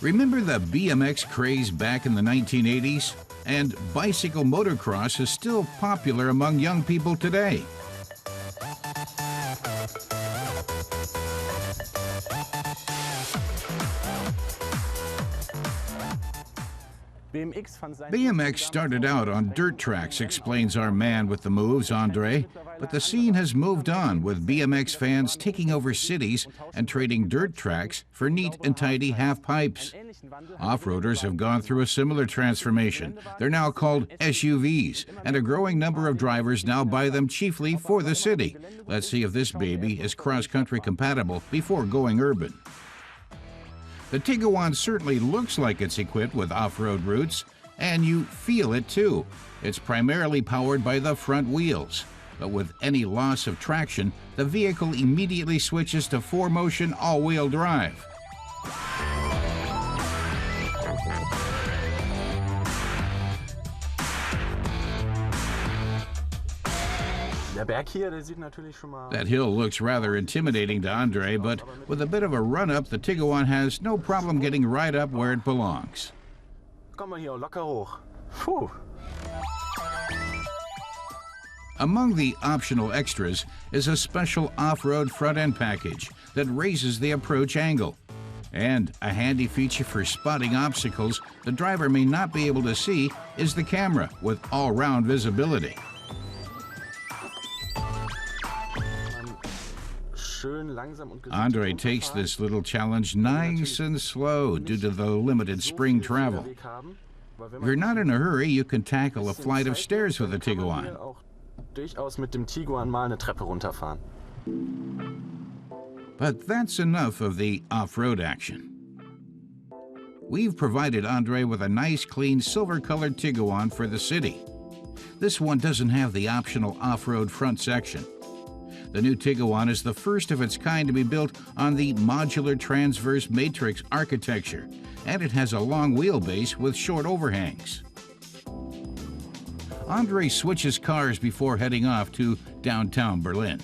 Remember the BMX craze back in the 1980s? And bicycle motocross is still popular among young people today. BMX started out on dirt tracks, explains our man with the moves, Andre, but the scene has moved on, with BMX fans taking over cities and trading dirt tracks for neat and tidy half-pipes. Off-roaders have gone through a similar transformation. They're now called SUVs, and a growing number of drivers now buy them chiefly for the city. Let's see if this baby is cross-country compatible before going urban. The Tiguan certainly looks like it's equipped with off-road roots, and you feel it too. It's primarily powered by the front wheels, but with any loss of traction, the vehicle immediately switches to 4-motion all-wheel drive. That hill looks rather intimidating to Andre, but with a bit of a run-up, the Tiguan has no problem getting right up where it belongs. Among the optional extras is a special off-road front-end package that raises the approach angle. And a handy feature for spotting obstacles the driver may not be able to see is the camera with all-round visibility. Andre takes this little challenge nice and slow due to the limited spring travel. If you're not in a hurry, you can tackle a flight of stairs with the Tiguan. But that's enough of the off-road action. We've provided Andre with a nice, clean, silver-colored Tiguan for the city. This one doesn't have the optional off-road front section. The new Tiguan is the first of its kind to be built on the modular transverse matrix architecture, and it has a long wheelbase with short overhangs. Andre switches cars before heading off to downtown Berlin.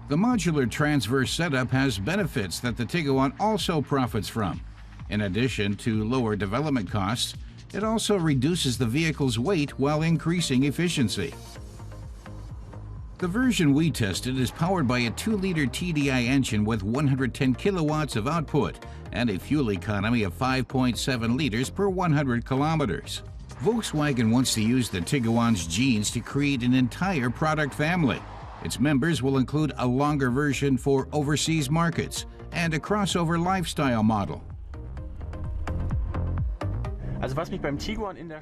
The modular transverse setup has benefits that the Tiguan also profits from. In addition to lower development costs, it also reduces the vehicle's weight while increasing efficiency. The version we tested is powered by a 2-liter TDI engine with 110 kilowatts of output and a fuel economy of 5.7 liters per 100 kilometers. Volkswagen wants to use the Tiguan's genes to create an entire product family. Its members will include a longer version for overseas markets and a crossover lifestyle model.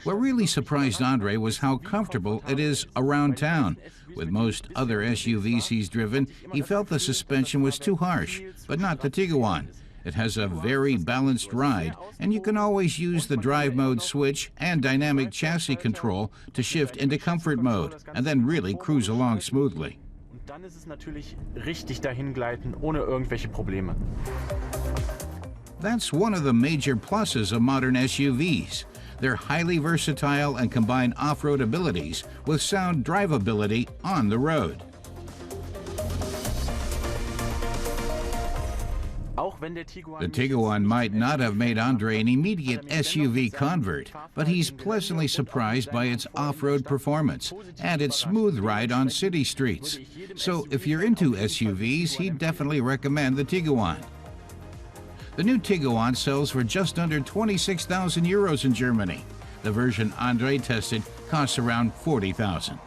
What really surprised Andre was how comfortable it is around town. With most other SUVs he's driven, he felt the suspension was too harsh, but not the Tiguan. It has a very balanced ride, and you can always use the drive mode switch and dynamic chassis control to shift into comfort mode, and then really cruise along smoothly. Dann ist es natürlich richtig dahingleiten, ohne irgendwelche Probleme. That's one of the major pluses of modern SUVs. They're highly versatile and combine off-road abilities with sound drivability on the road. The Tiguan might not have made Andre an immediate SUV convert, but he's pleasantly surprised by its off-road performance and its smooth ride on city streets. So if you're into SUVs, he'd definitely recommend the Tiguan. The new Tiguan sells for just under 26,000 euros in Germany. The version Andre tested costs around 40,000.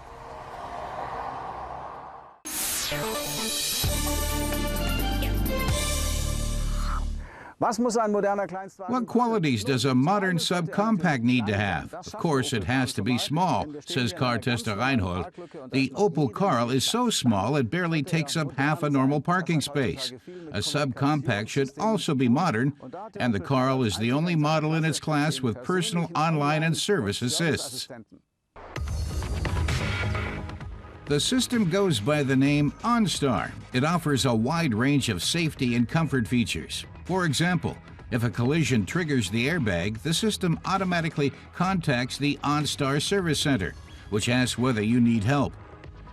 What qualities does a modern subcompact need to have? Of course, it has to be small, says car tester Reinhold. The Opel Karl is so small it barely takes up half a normal parking space. A subcompact should also be modern, and the Karl is the only model in its class with personal online and service assists. The system goes by the name OnStar. It offers a wide range of safety and comfort features. For example, if a collision triggers the airbag, the system automatically contacts the OnStar Service Center, which asks whether you need help.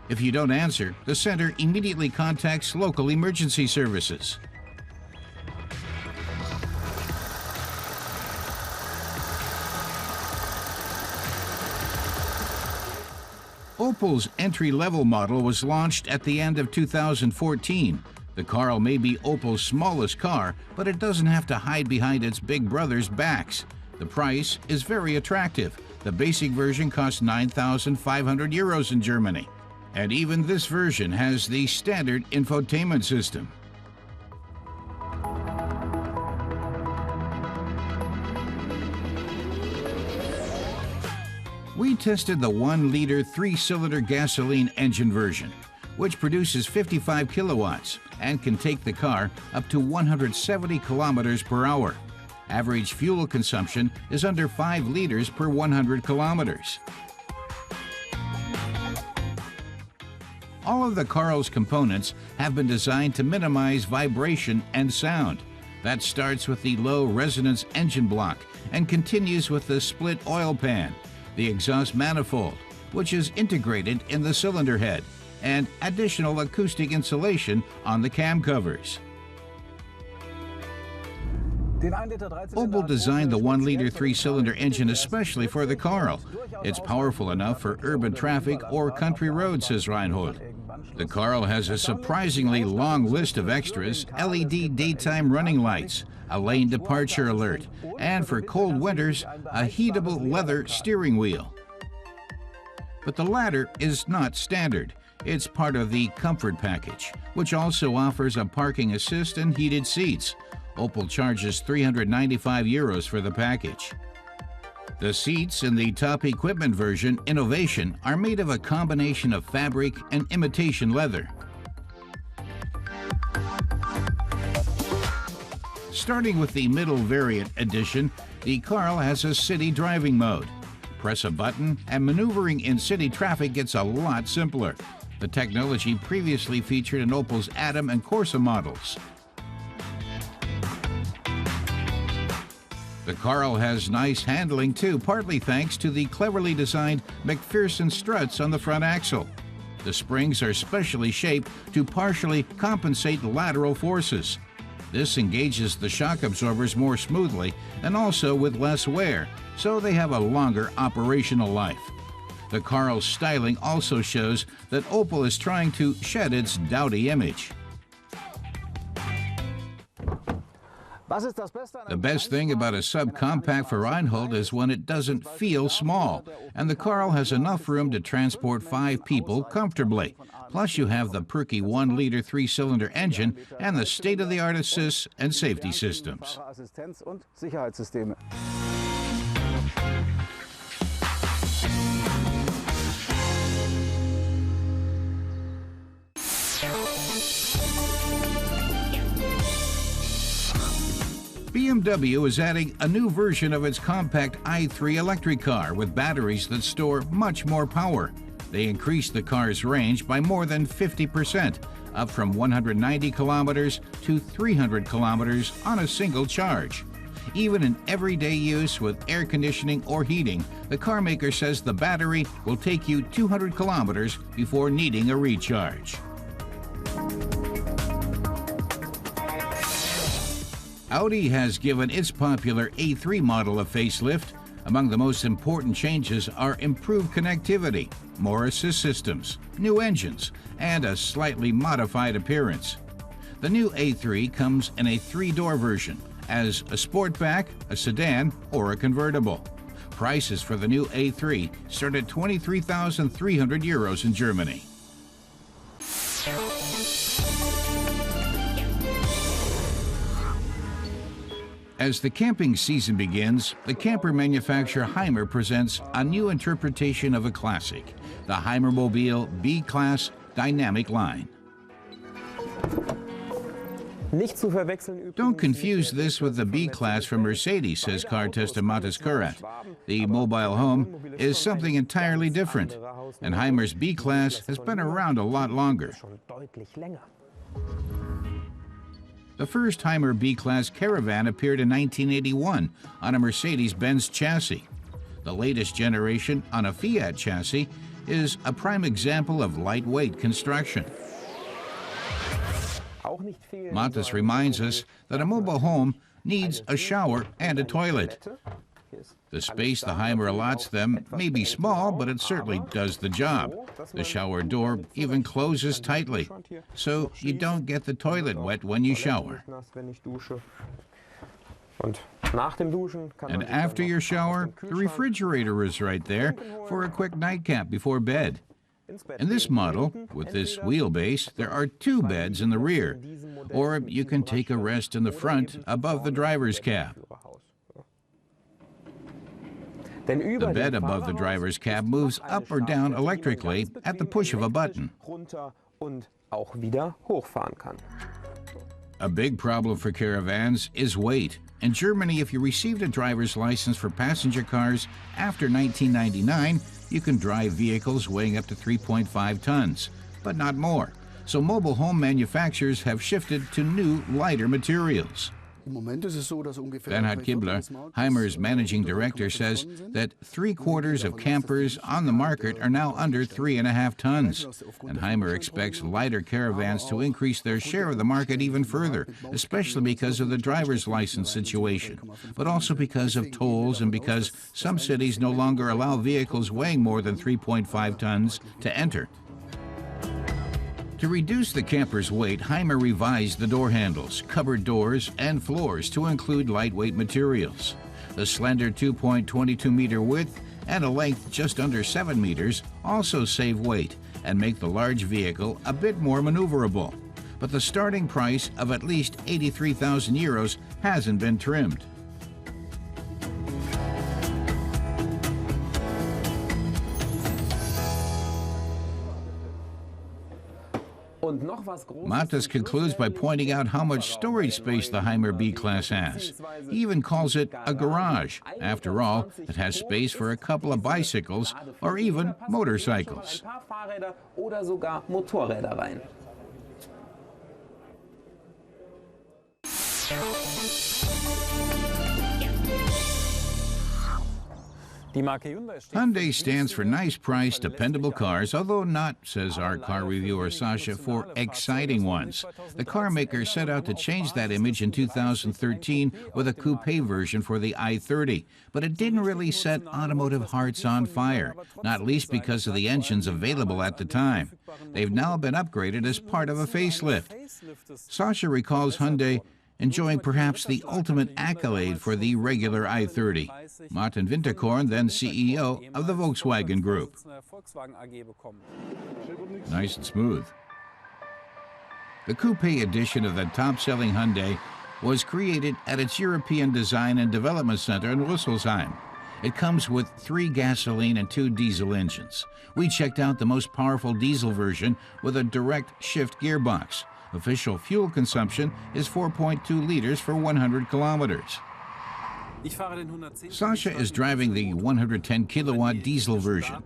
If you don't answer, the center immediately contacts local emergency services. Opel's entry-level model was launched at the end of 2014. The Karl may be Opel's smallest car, but it doesn't have to hide behind its big brother's backs. The price is very attractive. The basic version costs 9,500 euros in Germany. And even this version has the standard infotainment system. We tested the 1-liter 3-cylinder gasoline engine version, which produces 55 kilowatts and can take the car up to 170 kilometers per hour. Average fuel consumption is under 5 liters per 100 kilometers. All of the Karl's components have been designed to minimize vibration and sound. That starts with the low resonance engine block and continues with the split oil pan, the exhaust manifold, which is integrated in the cylinder head, and additional acoustic insulation on the cam covers. Opel designed the 1-liter 3-cylinder engine especially for the Karl. It's powerful enough for urban traffic or country roads, says Reinhold. The Karl has a surprisingly long list of extras: LED daytime running lights, a lane departure alert, and for cold winters, a heatable leather steering wheel. But the latter is not standard. It's part of the comfort package, which also offers a parking assist and heated seats. Opel charges 395 euros for the package. The seats in the top equipment version, Innovation, are made of a combination of fabric and imitation leather. Starting with the middle variant edition, the Karl has a city driving mode. Press a button and maneuvering in city traffic gets a lot simpler. The technology previously featured in Opel's Adam and Corsa models. The Karl has nice handling too, partly thanks to the cleverly designed McPherson struts on the front axle. The springs are specially shaped to partially compensate lateral forces. This engages the shock absorbers more smoothly and also with less wear, so they have a longer operational life. The Karl's styling also shows that Opel is trying to shed its dowdy image. The best thing about a subcompact for Reinhold is when it doesn't feel small, and the Karl has enough room to transport 5 people comfortably. Plus you have the perky 1-liter 3-cylinder engine and the state-of-the-art assist and safety systems. BMW is adding a new version of its compact i3 electric car with batteries that store much more power. They increased the car's range by more than 50%, up from 190 kilometers to 300 kilometers on a single charge. Even in everyday use with air conditioning or heating, the car maker says the battery will take you 200 kilometers before needing a recharge. Audi has given its popular A3 model a facelift. Among the most important changes are improved connectivity, more assist systems, new engines, and a slightly modified appearance. The new A3 comes in a 3-door version, as a sportback, a sedan, or a convertible. Prices for the new A3 start at 23,300 euros in Germany. As the camping season begins, the camper manufacturer Hymer presents a new interpretation of a classic, the Hymermobile B-Class Dynamic line. Don't confuse this with the B-Class from Mercedes, says car tester Mattes Kurat. The mobile home is something entirely different. and Hymer's B-Class has been around a lot longer. The first Hymer B-Class Caravan appeared in 1981 on a Mercedes-Benz chassis. The latest generation on a Fiat chassis is a prime example of lightweight construction. Matas reminds us that a mobile home needs a shower and a toilet. The space the Hymer allots them may be small, but it certainly does the job. The shower door even closes tightly, so you don't get the toilet wet when you shower. And after your shower, the refrigerator is right there for a quick nightcap before bed. In this model, with this wheelbase, there are 2 beds in the rear, or you can take a rest in the front above the driver's cab. The bed above the driver's cab moves up or down electrically at the push of a button. A big problem for caravans is weight. In Germany, if you received a driver's license for passenger cars after 1999, you can drive vehicles weighing up to 3.5 tons, but not more. So mobile home manufacturers have shifted to new, lighter materials. Bernhard Kibler, Hymer's managing director, says that 3/4 of campers on the market are now under 3.5 tons. And Hymer expects lighter caravans to increase their share of the market even further, especially because of the driver's license situation, but also because of tolls and because some cities no longer allow vehicles weighing more than 3.5 tons to enter. To reduce the camper's weight, Hymer revised the door handles, cupboard doors, and floors to include lightweight materials. The slender 2.22-meter width and a length just under 7 meters also save weight and make the large vehicle a bit more maneuverable. But the starting price of at least 83,000 euros hasn't been trimmed. Matas concludes by pointing out how much storage space the Hymer B-Class has. He even calls it a garage. After all, it has space for a couple of bicycles or even motorcycles. Hyundai stands for nice price, dependable cars, although not, says our car reviewer Sasha, for exciting ones. The car maker set out to change that image in 2013 with a coupe version for the i30, but it didn't really set automotive hearts on fire, not least because of the engines available at the time. They've now been upgraded as part of a facelift. Sasha recalls Hyundai enjoying perhaps the ultimate accolade for the regular i30. Martin Winterkorn, then CEO of the Volkswagen Group. Nice and smooth. The coupe edition of the top-selling Hyundai was created at its European Design and Development Center in Rüsselsheim. It comes with 3 gasoline and 2 diesel engines. We checked out the most powerful diesel version with a direct shift gearbox. Official fuel consumption is 4.2 liters for 100 kilometers. Sasha is driving the 110 kilowatt diesel version.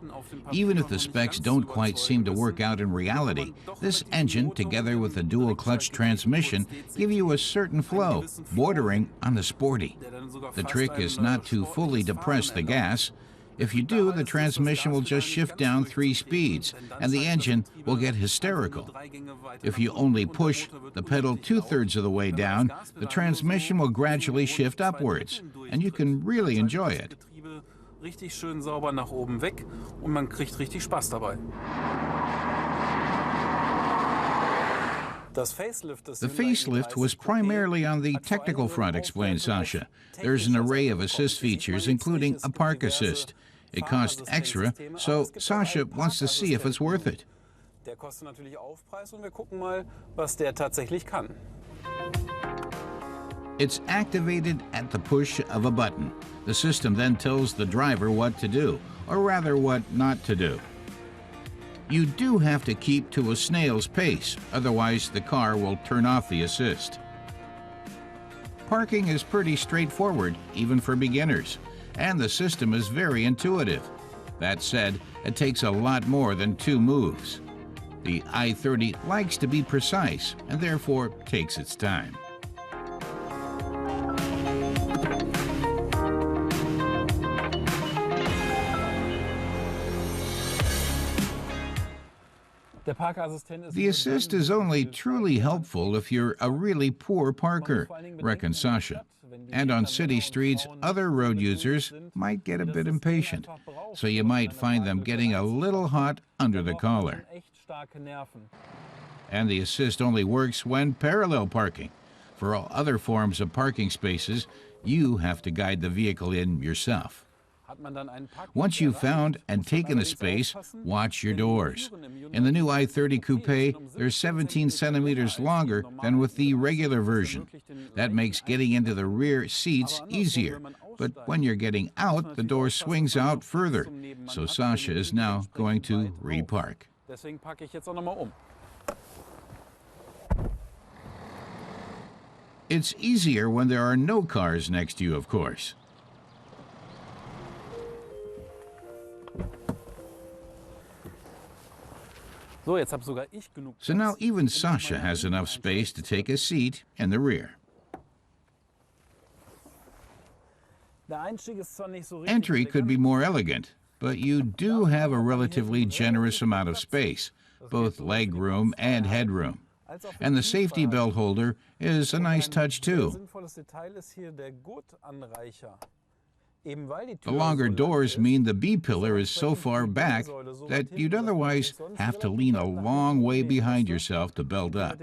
Even if the specs don't quite seem to work out in reality, this engine, together with a dual clutch transmission, give you a certain flow, bordering on the sporty. The trick is not to fully depress the gas. If you do, the transmission will just shift down 3 speeds, and the engine will get hysterical. If you only push the pedal 2/3 of the way down, the transmission will gradually shift upwards, and you can really enjoy it. The facelift was primarily on the technical front, explained Sasha. There's an array of assist features, including a park assist. It costs extra, so Sasha wants to see if it's worth it. It's activated at the push of a button. The system then tells the driver what to do, or rather what not to do. You do have to keep to a snail's pace, otherwise the car will turn off the assist. Parking is pretty straightforward, even for beginners, and the system is very intuitive. That said, It takes a lot more than 2 moves. The i30 likes to be precise and therefore takes its time. The assist is only truly helpful if you're a really poor parker, reckons Sasha. And on city streets, other road users might get a bit impatient, so you might find them getting a little hot under the collar. And the assist only works when parallel parking. For all other forms of parking spaces, you have to guide the vehicle in yourself. Once you've found and taken a space, watch your doors. In the new i30 Coupe, they're 17 centimeters longer than with the regular version. That makes getting into the rear seats easier, but when you're getting out, the door swings out further. So Sasha is now going to repark. It's easier when there are no cars next to you, of course. So now even Sasha has enough space to take a seat in the rear. Entry could be more elegant, but you do have a relatively generous amount of space, both leg room and headroom. And the safety belt holder is a nice touch too. The longer doors mean the B-pillar is so far back that you'd otherwise have to lean a long way behind yourself to belt up.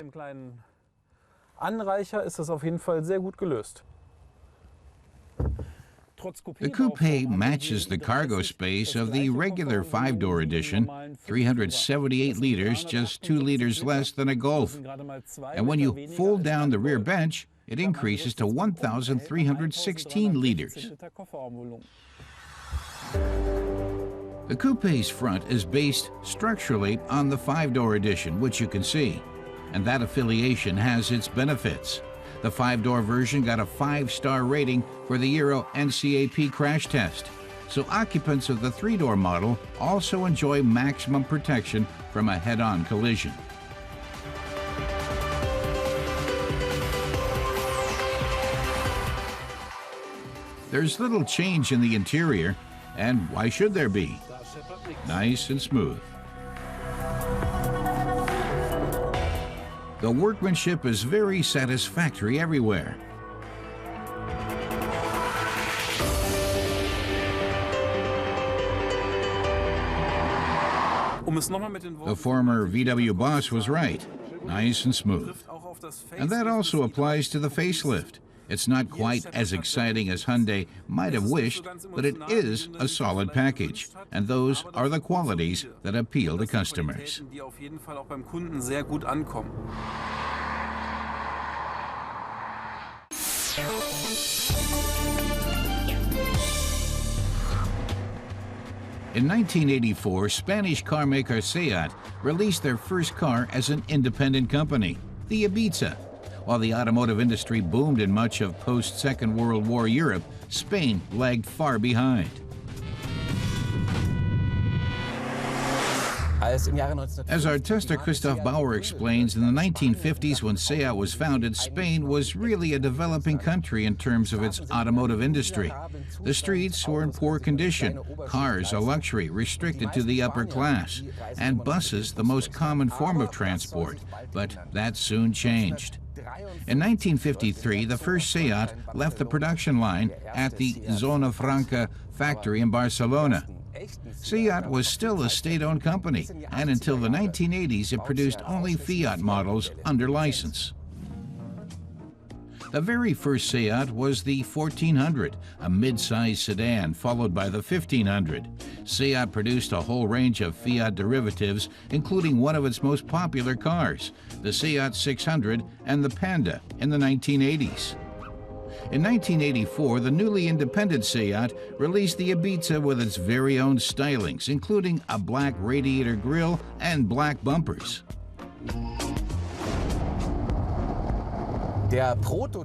The coupe matches the cargo space of the regular 5-door edition, 378 liters, just 2 liters less than a Golf. And when you fold down the rear bench, it increases to 1,316 liters. The coupe's front is based structurally on the 5-door edition, which you can see, and that affiliation has its benefits. The 5-door version got a 5-star rating for the Euro NCAP crash test, so occupants of the 3-door model also enjoy maximum protection from a head-on collision. There's little change in the interior, and why should there be? Nice and smooth. The workmanship is very satisfactory everywhere. The former VW boss was right. Nice and smooth. And that also applies to the facelift. It's not quite as exciting as Hyundai might have wished, but it is a solid package, and those are the qualities that appeal to customers. In 1984, Spanish carmaker Seat released their first car as an independent company, the Ibiza. While the automotive industry boomed in much of post-Second World War Europe, Spain lagged far behind. As our tester Christoph Bauer explains, in the 1950s when Seat was founded, Spain was really a developing country in terms of its automotive industry. The streets were in poor condition, cars a luxury restricted to the upper class, and buses the most common form of transport, but that soon changed. In 1953, the first Seat left the production line at the Zona Franca factory in Barcelona. Seat was still a state-owned company, and until the 1980s it produced only Fiat models under license. The very first Seat was the 1400, a mid-size sedan, followed by the 1500. Seat produced a whole range of Fiat derivatives, including one of its most popular cars, the Seat 600 and the Panda, in the 1980s. In 1984, the newly independent Seat released the Ibiza with its very own stylings, including a black radiator grille and black bumpers.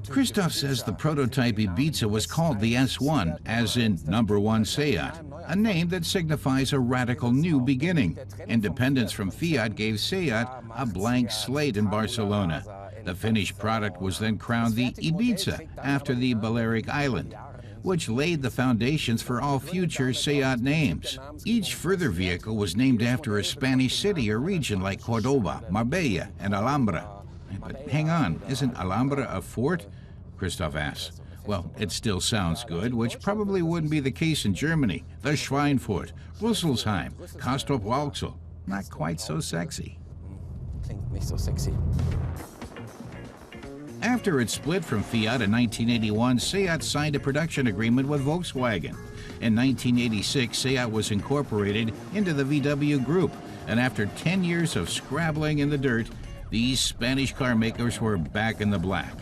Christoph says the prototype Ibiza was called the S1, as in #1 Seat, a name that signifies a radical new beginning. Independence from Fiat gave Seat a blank slate in Barcelona. The finished product was then crowned the Ibiza, after the Balearic Island, which laid the foundations for all future Seat names. Each further vehicle was named after a Spanish city or region like Cordoba, Marbella, and Alhambra. But hang on, isn't Alhambra a fort? Christoph asks. Well, it still sounds good, which probably wouldn't be the case in Germany. The Schweinfurt, Rüsselsheim, Castrop-Rauxel. Not quite so sexy. Klingt nicht so sexy. After it split from Fiat in 1981, Seat signed a production agreement with Volkswagen. In 1986, Seat was incorporated into the VW Group, and after 10 years of scrabbling in the dirt, these Spanish car makers were back in the black.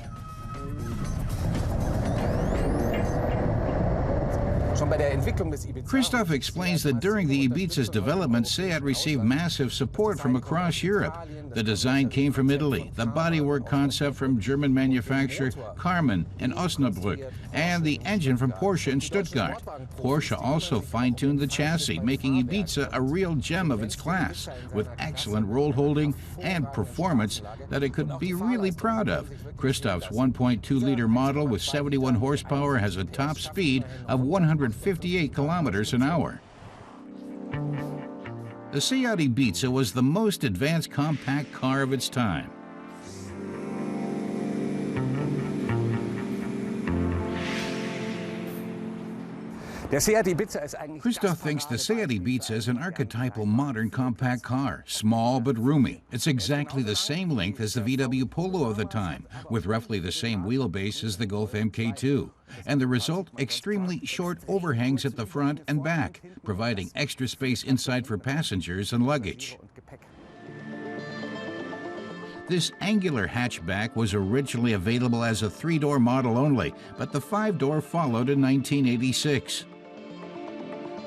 Christoph explains that during the Ibiza's development, Seat received massive support from across Europe. The design came from Italy, the bodywork concept from German manufacturer Karmann in Osnabrück, and the engine from Porsche in Stuttgart. Porsche also fine-tuned the chassis, making Ibiza a real gem of its class, with excellent roll holding and performance that it could be really proud of. Christoph's 1.2-liter model with 71 horsepower has a top speed of 158 kilometers an hour. The Seat Ibiza was the most advanced compact car of its time. Christoph thinks the Seat Ibiza is an archetypal modern compact car, small but roomy. It's exactly the same length as the VW Polo of the time, with roughly the same wheelbase as the Golf MK2. And the result, extremely short overhangs at the front and back, providing extra space inside for passengers and luggage. This angular hatchback was originally available as a 3-door model only, but the 5-door followed in 1986.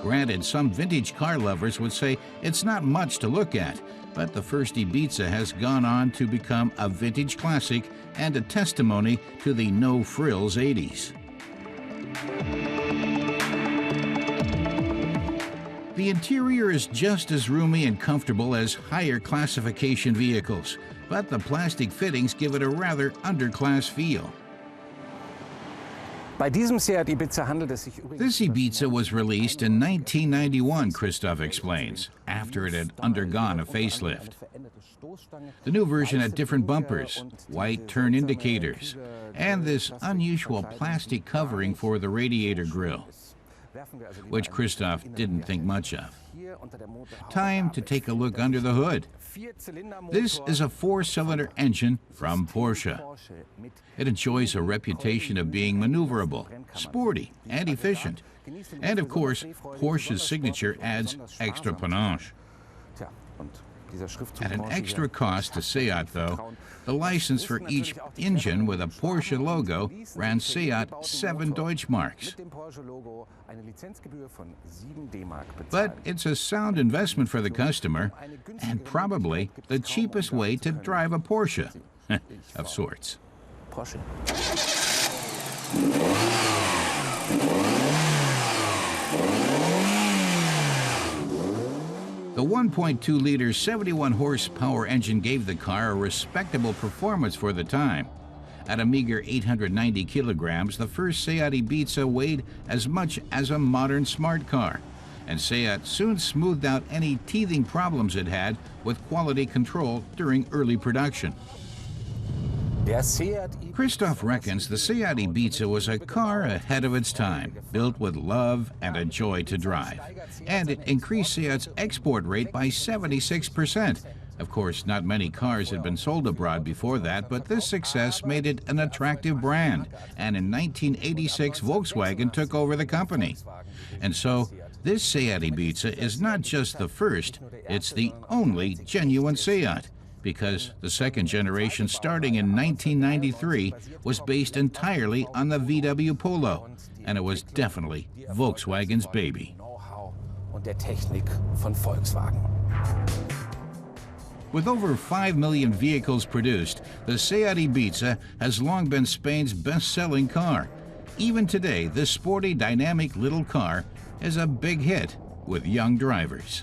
Granted, some vintage car lovers would say it's not much to look at, but the first Ibiza has gone on to become a vintage classic and a testimony to the no-frills 80s. The interior is just as roomy and comfortable as higher classification vehicles, but the plastic fittings give it a rather underclass feel. This Ibiza was released in 1991, Christoph explains, after it had undergone a facelift. The new version had different bumpers, white turn indicators, and this unusual plastic covering for the radiator grille, which Christoph didn't think much of. Time to take a look under the hood. This is a 4-cylinder engine from Porsche. It enjoys a reputation of being maneuverable, sporty, and efficient. And of course, Porsche's signature adds extra panache. At an extra cost to Seat, though, the license for each engine with a Porsche logo ran Seat 7 Deutschmarks. But it's a sound investment for the customer, and probably the cheapest way to drive a Porsche, of sorts. The 1.2-liter 71-horsepower engine gave the car a respectable performance for the time. At a meager 890 kilograms, the first Seat Ibiza weighed as much as a modern smart car, and Seat soon smoothed out any teething problems it had with quality control during early production. Christoph reckons the Seat Ibiza was a car ahead of its time, built with love and a joy to drive. And it increased Seat's export rate by 76%. Of course, not many cars had been sold abroad before that, but this success made it an attractive brand. And in 1986, Volkswagen took over the company. And so, this Seat Ibiza is not just the first, it's the only genuine Seat, because the second generation, starting in 1993, was based entirely on the VW Polo, and it was definitely Volkswagen's baby. With over 5 million vehicles produced, the Seat Ibiza has long been Spain's best-selling car. Even today, this sporty, dynamic little car is a big hit with young drivers.